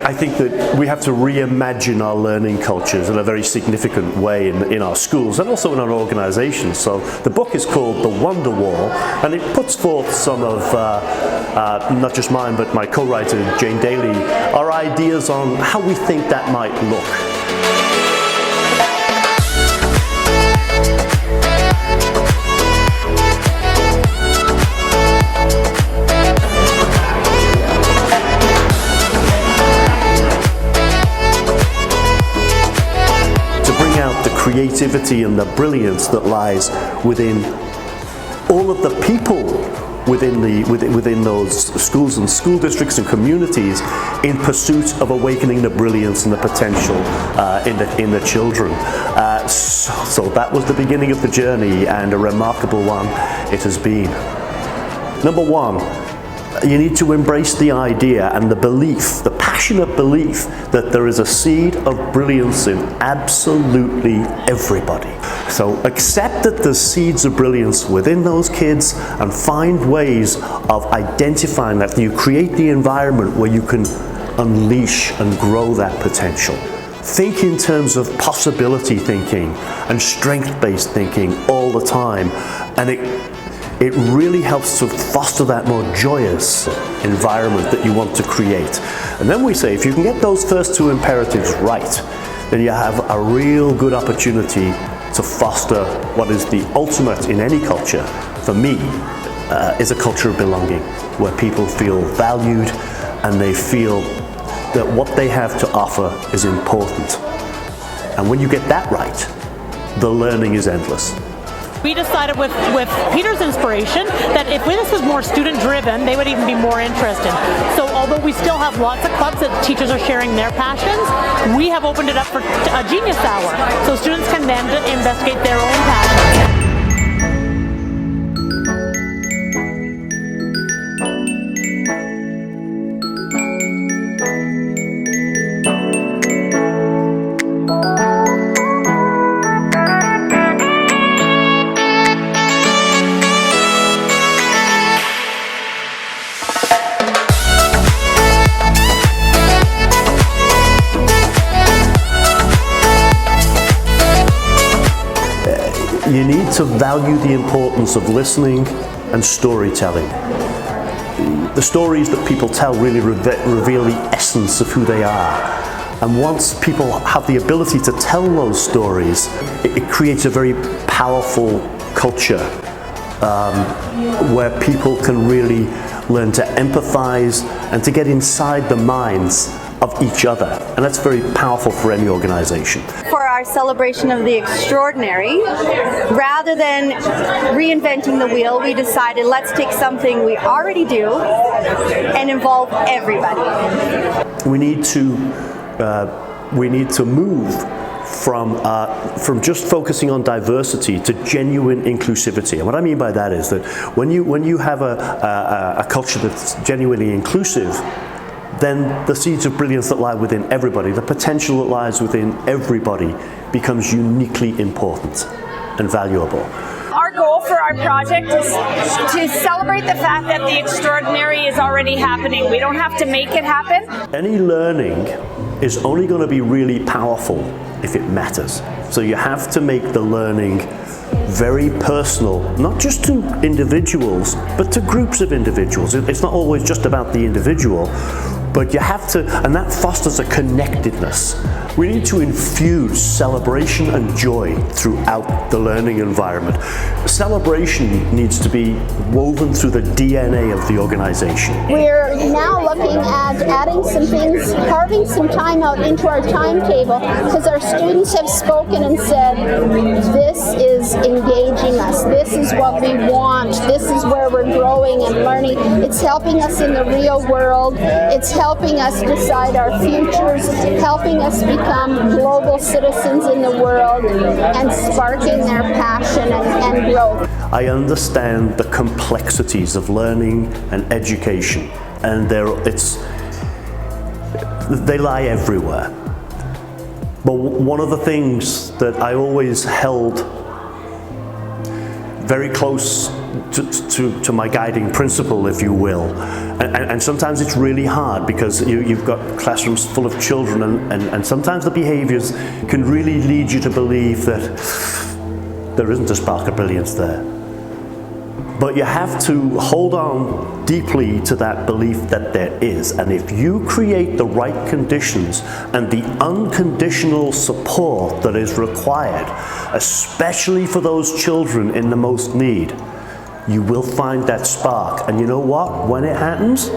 I think that we have to reimagine our learning cultures in a very significant way in our schools and also in our organizations. So the book is called The Wonder Wall, and it puts forth some of, not just mine, but my co-writer Jane Daly, our ideas on how we think that might look. Creativity and the brilliance that lies within all of the people within those schools and school districts and communities in pursuit of awakening the brilliance and the potential in the children. So that was the beginning of the journey, and a remarkable one it has been. Number one, you need to embrace the idea and the belief, the passionate belief, that there is a seed of brilliance in absolutely everybody. So accept that there's seeds of brilliance within those kids and find ways of identifying that. You create the environment where you can unleash and grow that potential. Think in terms of possibility thinking and strength-based thinking all the time, and it really helps to foster that more joyous environment that you want to create. And then we say, if you can get those first two imperatives right, then you have a real good opportunity to foster what is the ultimate in any culture, for me, is a culture of belonging, where people feel valued and they feel that what they have to offer is important. And when you get that right, the learning is endless. We decided with Peter's inspiration that if this was more student-driven, they would even be more interested. So although we still have lots of clubs that teachers are sharing their passions, we have opened it up for a Genius Hour. So students can then investigate their own passions. You need to value the importance of listening and storytelling. The stories that people tell really reveal the essence of who they are. And once people have the ability to tell those stories, it creates a very powerful culture where people can really learn to empathize and to get inside the minds of each other. And that's very powerful for any organization. For our celebration of the extraordinary, rather than reinventing the wheel, we decided let's take something we already do and involve everybody. We need to move from just focusing on diversity to genuine inclusivity. And what I mean by that is that when you have a culture that's genuinely inclusive, then the seeds of brilliance that lie within everybody, the potential that lies within everybody, becomes uniquely important and valuable. Our goal for our project is to celebrate the fact that the extraordinary is already happening. We don't have to make it happen. Any learning is only going to be really powerful if it matters. So you have to make the learning very personal, not just to individuals, but to groups of individuals. It's not always just about the individual, but you have to, and that fosters a connectedness. We need to infuse celebration and joy throughout the learning environment. Celebration needs to be woven through the DNA of the organization. We're now looking at adding some things, carving some time out into our timetable, because our students have spoken and said, this is engaging us, this is what we want, this is where we're growing and learning. It's helping us in the real world, it's helping us decide our futures, helping us become global citizens in the world, and sparking their passion and growth. I understand the complexities of learning and education, and they lie everywhere. But one of the things that I always held very close to my guiding principle, if you will. And sometimes it's really hard because you've got classrooms full of children, and sometimes the behaviors can really lead you to believe that there isn't a spark of brilliance there. But you have to hold on deeply to that belief that there is. And if you create the right conditions and the unconditional support that is required, especially for those children in the most need, you will find that spark. And you know what? When it happens,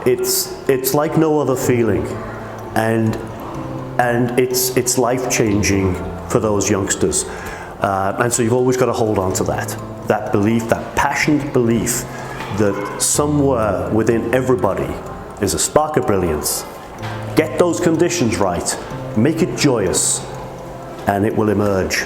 it's like no other feeling. And it's life-changing for those youngsters. And so you've always got to hold on to that belief, that passionate belief that somewhere within everybody is a spark of brilliance. Get those conditions right, make it joyous, and it will emerge.